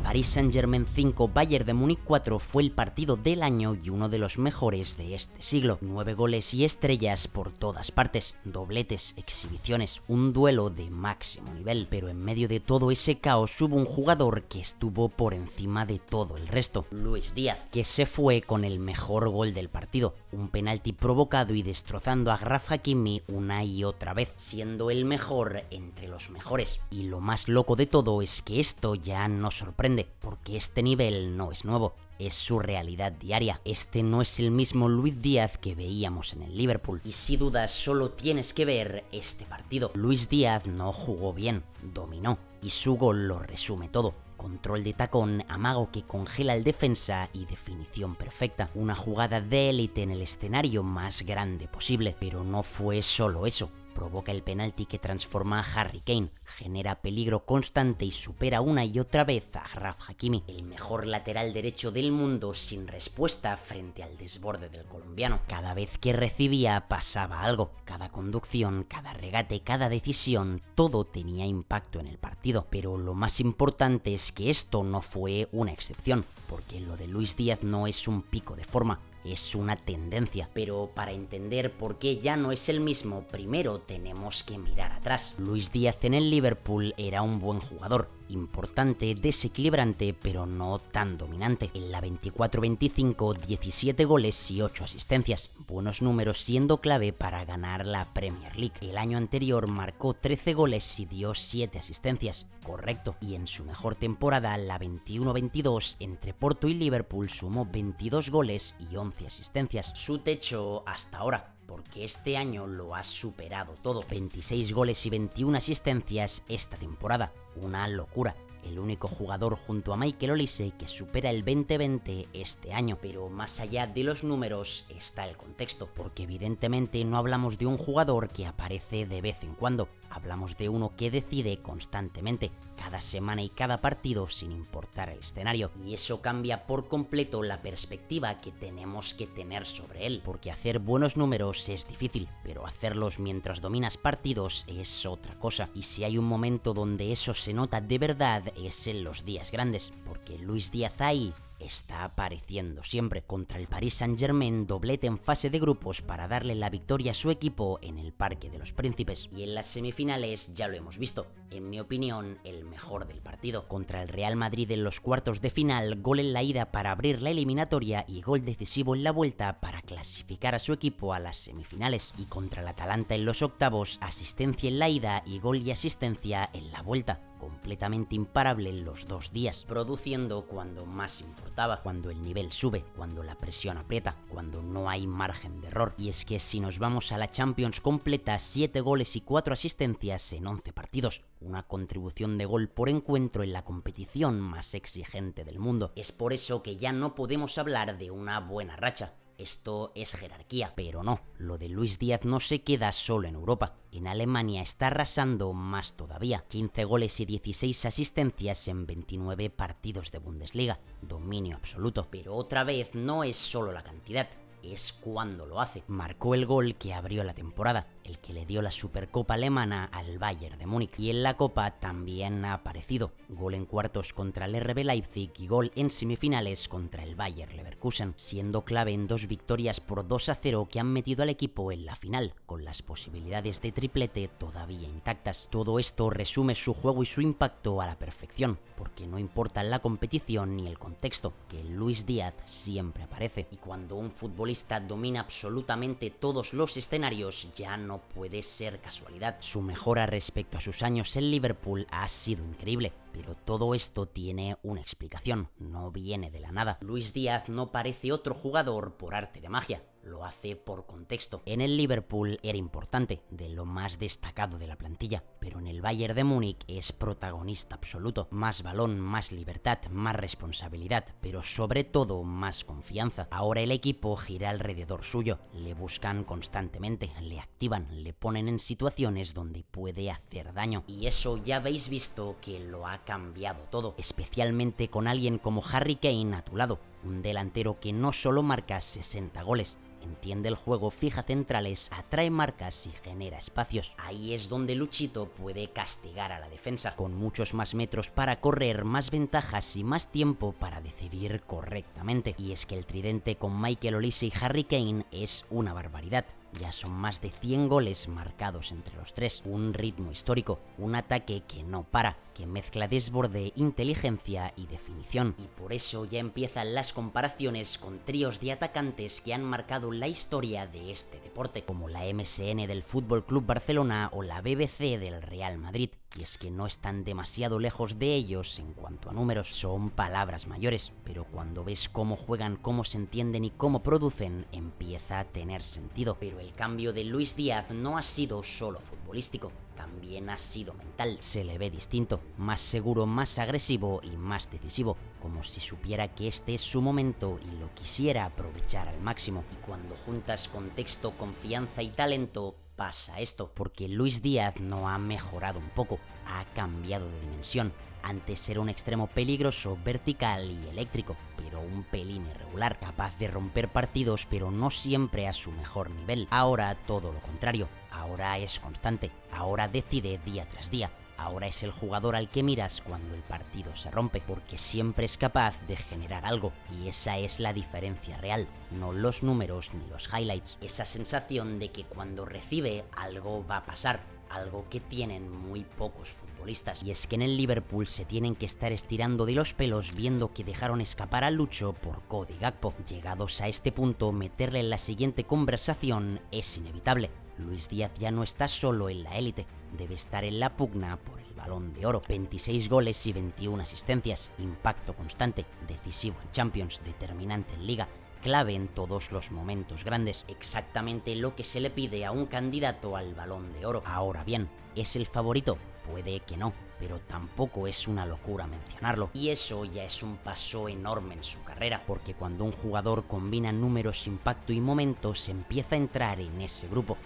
Paris Saint-Germain 5, Bayern de Múnich 4 fue el partido del año y uno de los mejores de este siglo. 9 goles y estrellas por todas partes, dobletes, exhibiciones, un duelo de máximo nivel. Pero en medio de todo ese caos hubo un jugador que estuvo por encima de todo el resto, Luis Díaz, que se fue con el mejor gol del partido, un penalti provocado y destrozando a Achraf Hakimi una y otra vez, siendo el mejor entre los mejores. Y lo más loco de todo es que esto ya no sorprende, porque este nivel no es nuevo. Es su realidad diaria. Este no es el mismo Luis Díaz que veíamos en el Liverpool. Y si dudas, solo tienes que ver este partido. Luis Díaz no jugó bien, dominó, y su gol lo resume todo. Control de tacón, amago que congela al defensa y definición perfecta. Una jugada de élite en el escenario más grande posible. Pero no fue solo eso. Provoca el penalti que transforma a Harry Kane, genera peligro constante y supera una y otra vez a Achraf Hakimi, el mejor lateral derecho del mundo, sin respuesta frente al desborde del colombiano. Cada vez que recibía pasaba algo, cada conducción, cada regate, cada decisión, todo tenía impacto en el partido. Pero lo más importante es que esto no fue una excepción, porque lo de Luis Díaz no es un pico de forma, es una tendencia. Pero para entender por qué ya no es el mismo, primero tenemos que mirar atrás. Luis Díaz en el Liverpool era un buen jugador, importante, desequilibrante, pero no tan dominante. En la 24-25, 17 goles y 8 asistencias. Buenos números siendo clave para ganar la Premier League. El año anterior marcó 13 goles y dio 7 asistencias. Correcto. Y en su mejor temporada, la 21-22, entre Porto y Liverpool sumó 22 goles y 11 asistencias. Su techo hasta ahora, porque este año lo ha superado todo. 26 goles y 21 asistencias esta temporada. Una locura. El único jugador junto a Michael Olise que supera el 20-20 este año. Pero más allá de los números está el contexto, porque evidentemente no hablamos de un jugador que aparece de vez en cuando. Hablamos de uno que decide constantemente, cada semana y cada partido, sin importar el escenario. Y eso cambia por completo la perspectiva que tenemos que tener sobre él, porque hacer buenos números es difícil, pero hacerlos mientras dominas partidos es otra cosa. Y si hay un momento donde eso se nota de verdad es en los días grandes, porque Luis Díaz ahí está apareciendo siempre. Contra el Paris Saint-Germain, doblete en fase de grupos para darle la victoria a su equipo en el Parque de los Príncipes. Y en las semifinales ya lo hemos visto, en mi opinión, el mejor del partido. Contra el Real Madrid en los cuartos de final, gol en la ida para abrir la eliminatoria y gol decisivo en la vuelta para clasificar a su equipo a las semifinales. Y contra el Atalanta en los octavos, asistencia en la ida y gol y asistencia en la vuelta. Completamente imparable en los dos días, produciendo cuando más importaba, cuando el nivel sube, cuando la presión aprieta, cuando no hay margen de error. Y es que si nos vamos a la Champions completa, 7 goles y 4 asistencias en 11 partidos, una contribución de gol por encuentro en la competición más exigente del mundo. Es por eso que ya no podemos hablar de una buena racha. Esto es jerarquía, pero no, lo de Luis Díaz no se queda solo en Europa. En Alemania está arrasando más todavía, 15 goles y 16 asistencias en 29 partidos de Bundesliga, dominio absoluto. Pero otra vez no es solo la cantidad, es cuando lo hace. Marcó el gol que abrió la temporada, el que le dio la Supercopa alemana al Bayern de Múnich, y en la Copa también ha aparecido. Gol en cuartos contra el RB Leipzig y gol en semifinales contra el Bayer Leverkusen, siendo clave en 2 victorias por 2-0 que han metido al equipo en la final, con las posibilidades de triplete todavía intactas. Todo esto resume su juego y su impacto a la perfección, porque no importa la competición ni el contexto, que Luis Díaz siempre aparece. Y cuando un futbolista domina absolutamente todos los escenarios, ya no puede ser casualidad. Su mejora respecto a sus años en Liverpool ha sido increíble, pero todo esto tiene una explicación, no viene de la nada. Luis Díaz no parece otro jugador por arte de magia, lo hace por contexto. En el Liverpool era importante, de lo más destacado de la plantilla, pero en el Bayern de Múnich es protagonista absoluto. Más balón, más libertad, más responsabilidad, pero sobre todo más confianza. Ahora el equipo gira alrededor suyo, le buscan constantemente, le activan, le ponen en situaciones donde puede hacer daño. Y eso ya habéis visto que lo ha cambiado todo, especialmente con alguien como Harry Kane a tu lado. Un delantero que no solo marca 60 goles, entiende el juego, fija centrales, atrae marcas y genera espacios. Ahí es donde Luchito puede castigar a la defensa, con muchos más metros para correr, más ventajas y más tiempo para decidir correctamente. Y es que el tridente con Michael Olise y Harry Kane es una barbaridad. Ya son más de 100 goles marcados entre los tres, un ritmo histórico, un ataque que no para, que mezcla desborde, inteligencia y definición. Y por eso ya empiezan las comparaciones con tríos de atacantes que han marcado la historia de este deporte, como la MSN del Fútbol Club Barcelona o la BBC del Real Madrid. Y es que no están demasiado lejos de ellos en cuanto a números, son palabras mayores, pero cuando ves cómo juegan, cómo se entienden y cómo producen, empieza a tener sentido. Pero el cambio de Luis Díaz no ha sido solo futbolístico, también ha sido mental. Se le ve distinto, más seguro, más agresivo y más decisivo, como si supiera que este es su momento y lo quisiera aprovechar al máximo. Y cuando juntas contexto, confianza y talento, pasa esto, porque Luis Díaz no ha mejorado un poco, ha cambiado de dimensión. Antes era un extremo peligroso, vertical y eléctrico, pero un pelín irregular, capaz de romper partidos pero no siempre a su mejor nivel. Ahora todo lo contrario, ahora es constante, ahora decide día tras día. Ahora es el jugador al que miras cuando el partido se rompe, porque siempre es capaz de generar algo, y esa es la diferencia real, no los números ni los highlights. Esa sensación de que cuando recibe algo va a pasar, algo que tienen muy pocos futbolistas. Y es que en el Liverpool se tienen que estar estirando de los pelos viendo que dejaron escapar a Lucho por Cody Gakpo. Llegados a este punto, meterle en la siguiente conversación es inevitable. Luis Díaz ya no está solo en la élite, debe estar en la pugna por el Balón de Oro. 26 goles y 21 asistencias, impacto constante, decisivo en Champions, determinante en Liga, clave en todos los momentos grandes, exactamente lo que se le pide a un candidato al Balón de Oro. Ahora bien, ¿es el favorito? Puede que no, pero tampoco es una locura mencionarlo. Y eso ya es un paso enorme en su carrera, porque cuando un jugador combina números, impacto y momentos, empieza a entrar en ese grupo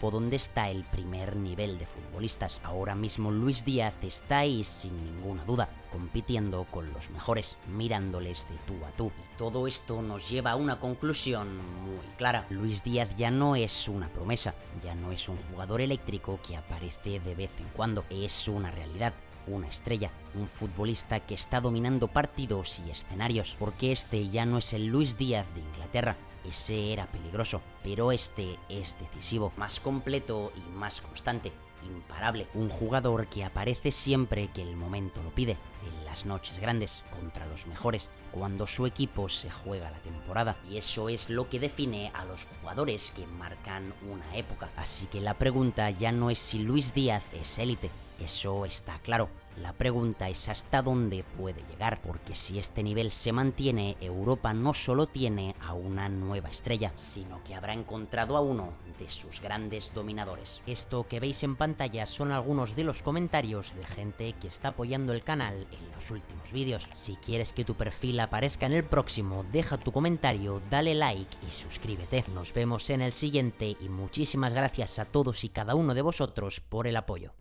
donde está el primer nivel de futbolistas. Ahora mismo Luis Díaz está ahí sin ninguna duda, compitiendo con los mejores, mirándoles de tú a tú. Y todo esto nos lleva a una conclusión muy clara. Luis Díaz ya no es una promesa, ya no es un jugador eléctrico que aparece de vez en cuando, es una realidad. Una estrella, un futbolista que está dominando partidos y escenarios, porque este ya no es el Luis Díaz de Inglaterra, ese era peligroso, pero este es decisivo, más completo y más constante, imparable, un jugador que aparece siempre que el momento lo pide, en las noches grandes, contra los mejores, cuando su equipo se juega la temporada, y eso es lo que define a los jugadores que marcan una época. Así que la pregunta ya no es si Luis Díaz es élite, eso está claro. La pregunta es hasta dónde puede llegar, porque si este nivel se mantiene, Europa no solo tiene a una nueva estrella, sino que habrá encontrado a uno de sus grandes dominadores. Esto que veis en pantalla son algunos de los comentarios de gente que está apoyando el canal en los últimos vídeos. Si quieres que tu perfil aparezca en el próximo, deja tu comentario, dale like y suscríbete. Nos vemos en el siguiente y muchísimas gracias a todos y cada uno de vosotros por el apoyo.